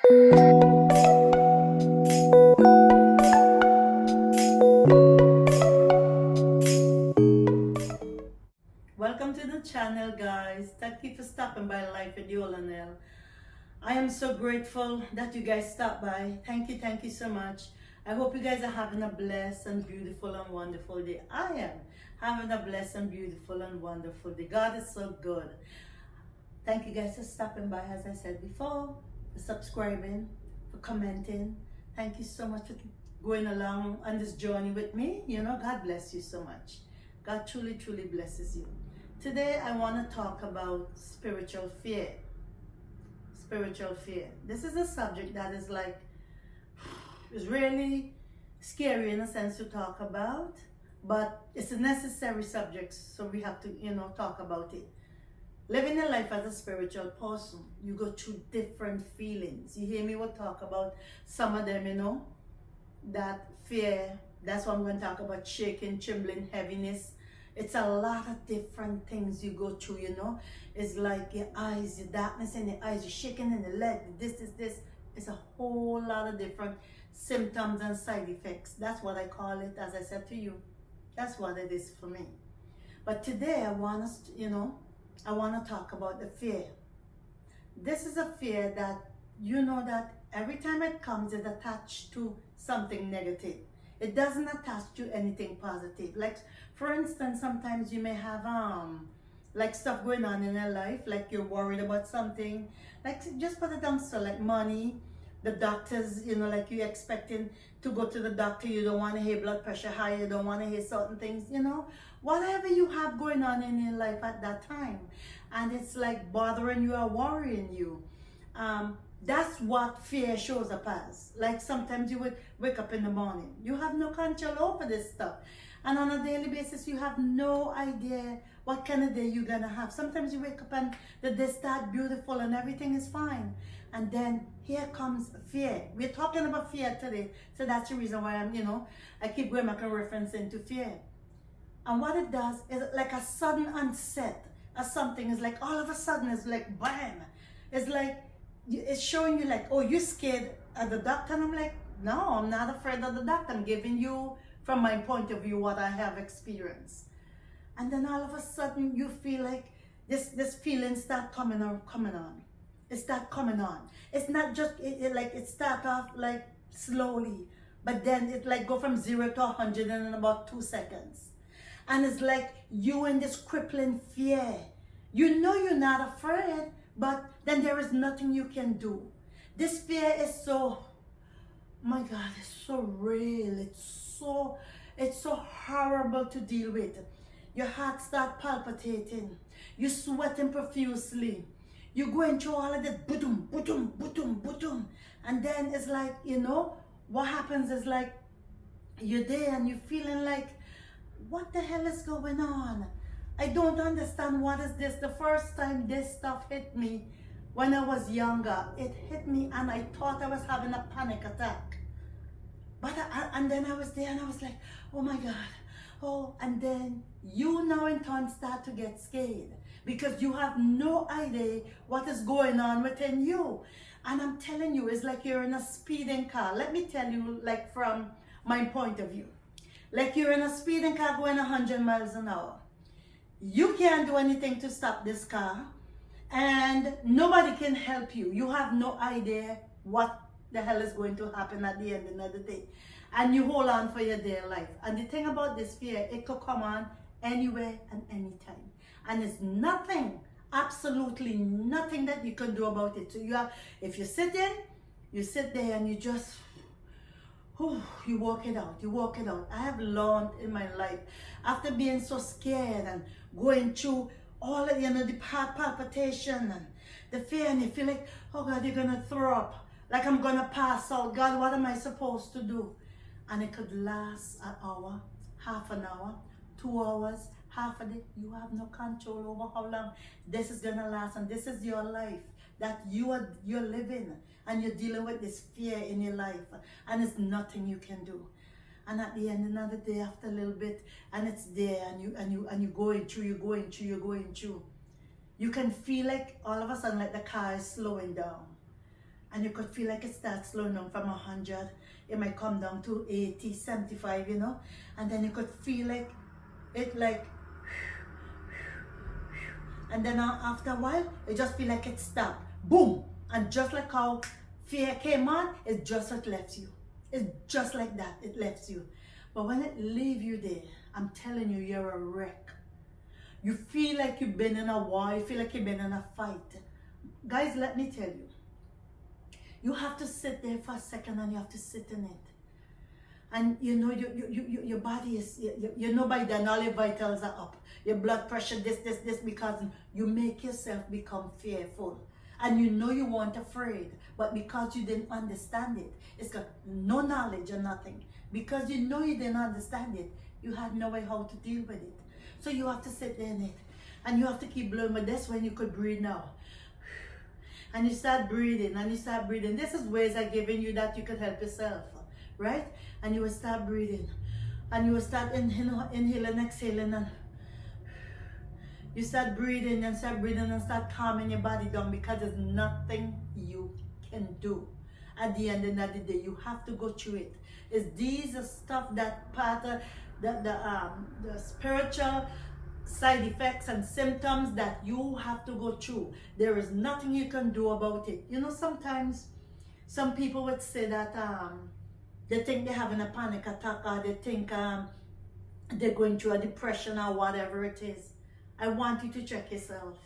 Welcome to the channel, guys. Thank you for stopping by Life with Yolanel. I am so grateful that you guys stopped by. Thank you so much. I hope you guys are having a blessed and beautiful and wonderful day. I am having a blessed and beautiful and wonderful day. God is so good. Thank you guys for stopping by, as I said before, for subscribing, for commenting. Thank you so much for going along on this journey with me. God bless you so much. God truly, truly blesses you. Today, I want to talk about spiritual fear. Spiritual fear. This is a subject that is is really scary in a sense to talk about, but it's a necessary subject, so we have to, talk about it. Living a life as a spiritual person, you go through different feelings. You hear me? We'll talk about some of them, that fear. That's what I'm going to talk about: shaking, trembling, heaviness. It's a lot of different things you go through. It's like your eyes, your darkness in your eyes, you're shaking in the leg, this. It's a whole lot of different symptoms and side effects. That's what I call it, as I said to you. That's what it is for me. But today I want us to, I want to talk about the fear. This is a fear that that every time it comes, it's attached to something negative. It doesn't attach to anything positive. Like, for instance, sometimes you may have like stuff going on in your life, like you're worried about something. Like, just put it down, so like money, the doctors, like you're expecting to go to the doctor, you don't want to hear blood pressure high, you don't want to hear certain things, whatever you have going on in your life at that time, and it's like bothering you or worrying you. That's what fear shows up as. Like, sometimes you would wake up in the morning, you have no control over this stuff, and on a daily basis you have no idea what kind of day you're gonna have. Sometimes you wake up and the day start beautiful and everything is fine, and then here comes fear. We're talking about fear today, so that's the reason why I keep going back and referencing to fear. And what it does is like a sudden onset of something. Is like all of a sudden it's like bam. It's like it's showing you like, oh, you're scared of the doctor. And I'm like, no, I'm not afraid of the doctor. I'm giving you from my point of view what I have experienced. And then all of a sudden you feel like this feeling start coming on. It start coming on. It's not just it start off like slowly, but then it like go from 0 to 100 in about 2 seconds. And it's like you in this crippling fear. You're not afraid, but then there is nothing you can do. This fear is so, my God, it's so real. It's so horrible to deal with. Your heart start palpitating. You're sweating profusely. You're going through all of this, boom, boom, boom, boom. And then it's like, what happens is like, you're there and you're feeling like, what the hell is going on? I don't understand, what is this? The first time this stuff hit me when I was younger, it hit me and I thought I was having a panic attack. But and then I was there and I was like, oh my God. Oh, and then you now in turn start to get scared because you have no idea what is going on within you. And I'm telling you, it's like you're in a speeding car. Let me tell you, like from my point of view. Like you're in a speeding car going 100 miles an hour. You can't do anything to stop this car, and nobody can help you. You have no idea what the hell is going to happen at the end of the day. And you hold on for your dear life. And the thing about this fear, it could come on anywhere and anytime. And it's nothing, absolutely nothing that you can do about it. So if you sit there and you just, you walk it out, I have learned in my life, after being so scared and going through all of, the heart palpitation and the fear, and you feel like, oh God, you're gonna throw up, like I'm gonna pass out. God, what am I supposed to do? And it could last an hour, half an hour, 2 hours, half a day. You have no control over how long this is gonna last, and this is your life that you're living, and you're dealing with this fear in your life, and it's nothing you can do. And at the end, another day, after a little bit, and it's there, and you're going through. You can feel like all of a sudden, like the car is slowing down. and you could feel like it starts slowing down from 100. It might come down to 80, 75, you know, and then you could feel like it like, and then after a while, you just feel like it stopped. Boom! And just like how fear came on, it just it left you. It's just like that, it left you. But when it leaves you there, I'm telling you, you're a wreck. You feel like you've been in a war, you feel like you've been in a fight. Guys, let me tell you, you have to sit there for a second and you have to sit in it. And you know, your body is, you know by then all your vitals are up. Your blood pressure, this, because you make yourself become fearful. And you know you weren't afraid, but because you didn't understand it, it's got no knowledge or nothing. Because you know you didn't understand it, you had no way how to deal with it. So you have to sit there in it. And you have to keep blowing, but that's when you could breathe now. And you start breathing, and you start breathing. This is ways I'm giving you that you could help yourself, right? And you will start breathing. And you will start inhaling, exhaling, and you start breathing and start calming your body down, because there's nothing you can do. At the end of the day, you have to go through it. These are stuff that part of the spiritual side effects and symptoms that you have to go through. There is nothing you can do about it. You know, sometimes some people would say that they think they're having a panic attack, or they think they're going through a depression or whatever it is. I want you to check yourself.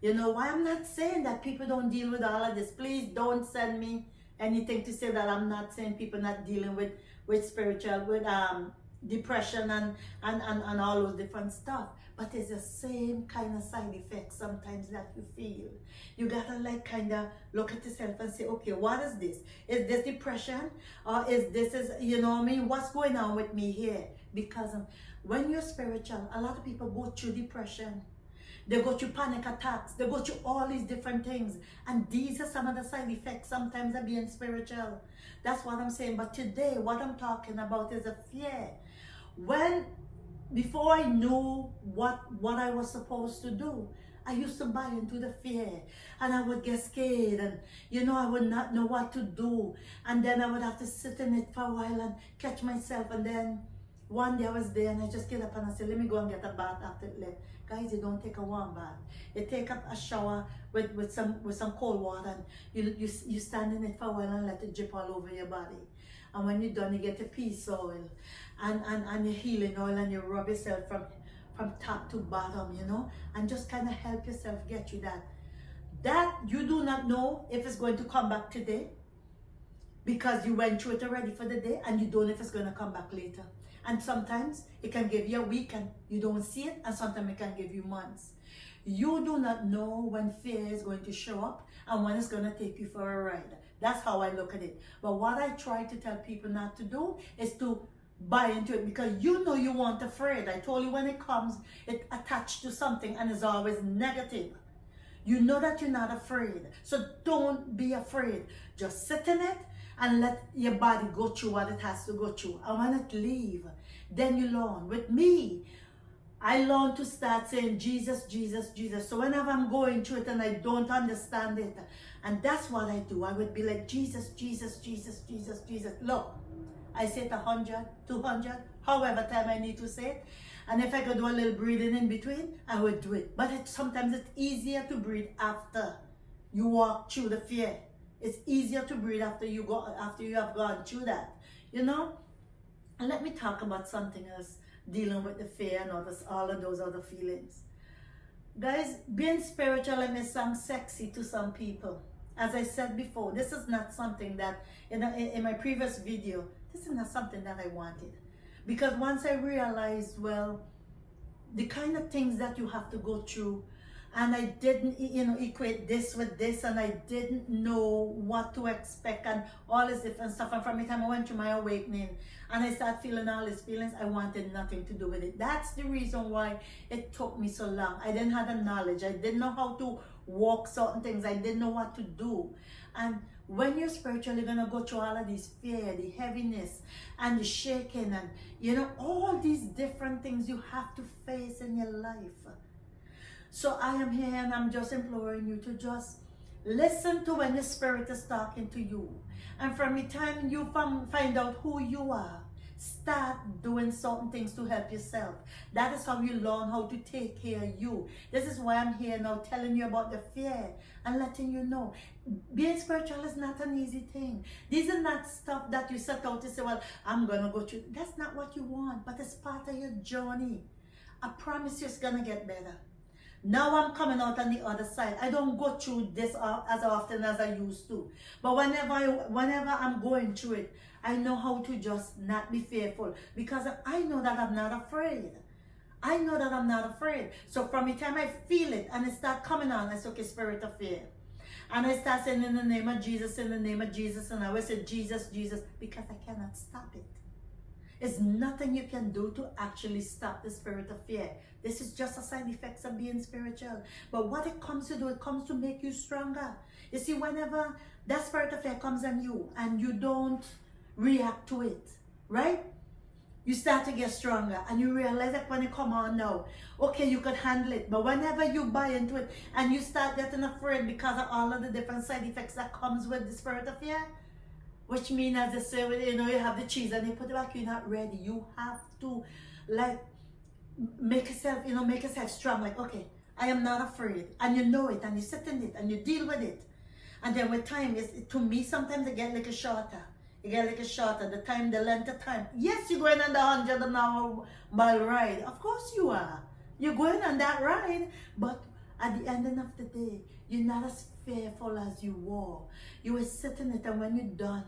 You know why I'm not saying that people don't deal with all of this. Please don't send me anything to say that I'm not saying people not dealing with spiritual, with depression and all those different stuff. But it's the same kind of side effects sometimes that you feel. You gotta like kind of look at yourself and say, okay, what is this? Is this depression? Or you know what I mean? What's going on with me here? Because when you're spiritual, a lot of people go through depression. They go through panic attacks. They go through all these different things. And these are some of the side effects sometimes of being spiritual. That's what I'm saying. But today, what I'm talking about is a fear. Before I knew what I was supposed to do, I used to buy into the fear, and I would get scared, and you know, I would not know what to do, and then I would have to sit in it for a while and catch myself. And then one day I was there and I just get up and I said, let me go and get a bath after it left. Guys, you don't take a warm bath. You take up a shower with some cold water, and you stand in it for a while and let it drip all over your body. And when you're done, you get a peace oil and your healing oil, and you rub yourself from top to bottom, you know, and just kind of help yourself get through that. That you do not know if it's going to come back today, because you went through it already for the day, and you don't know if it's going to come back later. And sometimes it can give you a week and you don't see it, and sometimes it can give you months. You do not know when fear is going to show up and when it's going to take you for a ride. That's how I look at it. But what I try to tell people not to do is to buy into it, because you know you weren't afraid. I told you when it comes, it attached to something and is always negative. You know that you're not afraid. So don't be afraid. Just sit in it and let your body go through what it has to go through. And when it leaves, then you learn. With me, I learned to start saying Jesus, Jesus, Jesus. So whenever I'm going through it and I don't understand it, and that's what I do, I would be like, Jesus, Jesus, Jesus, Jesus, Jesus. Look, I say it 100, 200, however time I need to say it. And if I could do a little breathing in between, I would do it. But sometimes it's easier to breathe after you walk through the fear. It's easier to breathe after you have gone through that, you know. And let me talk about something else, dealing with the fear and all of those other feelings. Guys, being spiritual may sound sexy to some people. As I said before, this is not something that, in my previous video, this is not something that I wanted. Because once I realized, well, the kind of things that you have to go through, and I didn't, equate this with this, and I didn't know what to expect and all this different stuff. And from the time I went through my awakening and I started feeling all these feelings, I wanted nothing to do with it. That's the reason why it took me so long. I didn't have the knowledge. I didn't know how to walk certain things. I didn't know what to do. And when you're spiritual, you're going to go through all of these fear, the heaviness, and the shaking, and, all these different things you have to face in your life. So I am here and I'm just imploring you to just Listen to when the Spirit is talking to you. And from the time you find out who you are, start doing certain things to help yourself. That is how you learn how to take care of you. This is why I'm here now telling you about the fear and letting you know. Being spiritual is not an easy thing. These are not stuff that you set out to say, well, I'm going to go through. That's not what you want, but it's part of your journey. I promise you it's going to get better. Now I'm coming out on the other side. I don't go through this as often as I used to. But whenever I'm going through it, I know how to just not be fearful. Because I know that I'm not afraid. I know that I'm not afraid. So from the time I feel it and it start coming on, I say, okay, spirit of fear. And I start saying in the name of Jesus, in the name of Jesus. And I always say Jesus, Jesus, because I cannot stop it. It's nothing you can do to actually stop the spirit of fear. This is just a side effect of being spiritual. But what it comes to do, it comes to make you stronger. You see, whenever that spirit of fear comes on you and you don't react to it, right? You start to get stronger and you realize that when it come on now, okay, you could handle it. But whenever you buy into it and you start getting afraid because of all of the different side effects that comes with the spirit of fear, which means, as they say, you know, you have the cheese and you put it back, you're not ready. You have to, like, make yourself strong. Like, okay, I am not afraid. And you know it, and you sit in it, and you deal with it. And then with time, to me, sometimes it get like a shorter. You get like a shorter, the length of time. Yes, you're going on the 100-mile ride. Of course you are. You're going on that ride. But at the end of the day, you're not as fearful as you were. You were sitting it, and when you're done,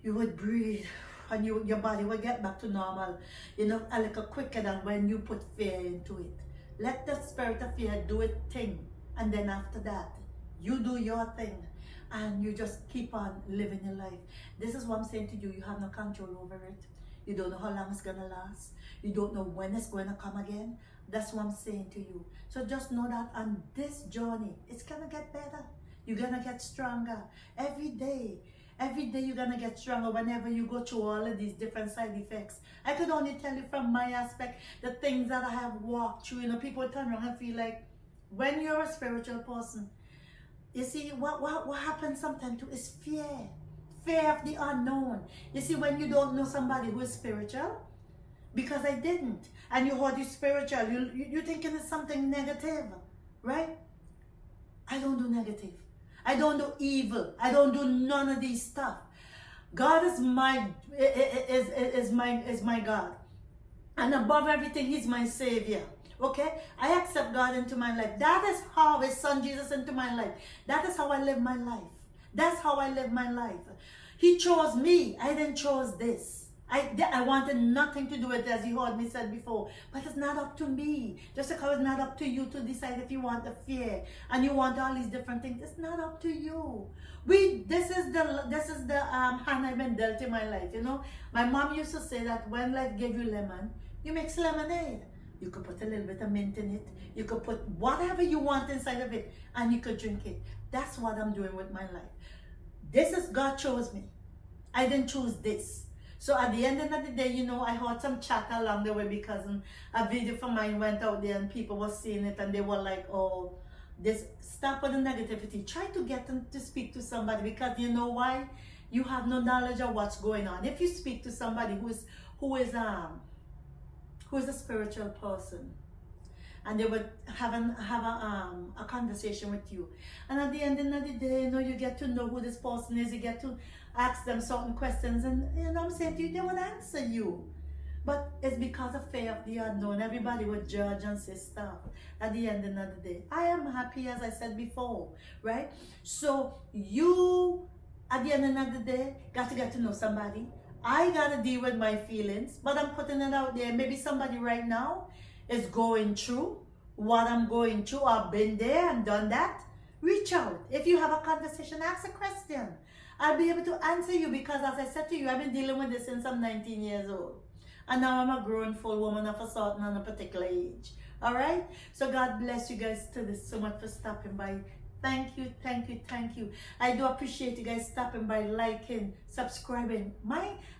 you would breathe, and your body will get back to normal, you know, a little quicker than when you put fear into it. Let the spirit of fear do its thing, and then after that, you do your thing, and you just keep on living your life. This is what I'm saying to you. You have no control over it. You don't know how long it's going to last. You don't know when it's going to come again. That's what I'm saying to you. So just know that on this journey, it's going to get better. You're going to get stronger. Every day you're going to get stronger whenever you go through all of these different side effects. I could only tell you from my aspect, the things that I have walked through. You know, people turn around and feel like, when you're a spiritual person, you see, what happens sometimes too is fear. Fear of the unknown. You see, when you don't know somebody who is spiritual, because I didn't, and you heard you spiritual, you're thinking it's something negative, right? I don't do negative. I don't do evil. I don't do none of these stuff. God is my God, and above everything, He's my Savior. Okay, I accept God into my life. That is how His Son Jesus into my life. That is how I live my life. That's how I live my life. He chose me. I didn't chose this. I wanted nothing to do with it, as you heard me said before. But it's not up to me. Just like how it's not up to you to decide if you want the fear and you want all these different things. It's not up to you. This is the hand I've been dealt in my life. You know, my mom used to say that when life gave you lemon, you make lemonade. You could put a little bit of mint in it. You could put whatever you want inside of it, and you could drink it. That's what I'm doing with my life. This is God chose me. I didn't choose this. So at the end of the day, you know, I heard some chat along the way because a video from mine went out there and people were seeing it and they were like, oh, this, stop with the negativity. Try to get them to speak to somebody, because you know why? You have no knowledge of what's going on. If you speak to somebody who is a spiritual person, and they would have a conversation with you, and at the end of the day, you know, you get to know who this person is. You get to ask them certain questions, and you know what I'm saying to you, they would answer you. But it's because of fear of the unknown. Everybody would judge and say stuff. At the end of the day, I am happy, as I said before, right? So you, at the end of the day, got to get to know somebody. I got to deal with my feelings, but I'm putting it out there. Maybe somebody right now is going through what I'm going through. I've been there and done that. Reach out. If you have a conversation, ask a question. I'll be able to answer you, because as I said to you, I've been dealing with this since I'm 19 years old. And now I'm a grown full woman of a certain and a particular age. All right? So God bless you guys so much for stopping by. Thank you, thank you, thank you. I do appreciate you guys stopping by, liking, subscribing.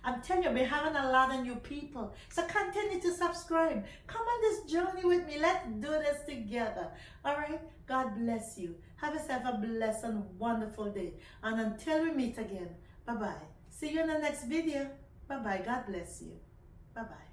I'm telling you, I've been having a lot of new people. So continue to subscribe. Come on this journey with me. Let's do this together. All right? God bless you. Have yourself a blessed and wonderful day. And until we meet again, bye-bye. See you in the next video. Bye-bye. God bless you. Bye-bye.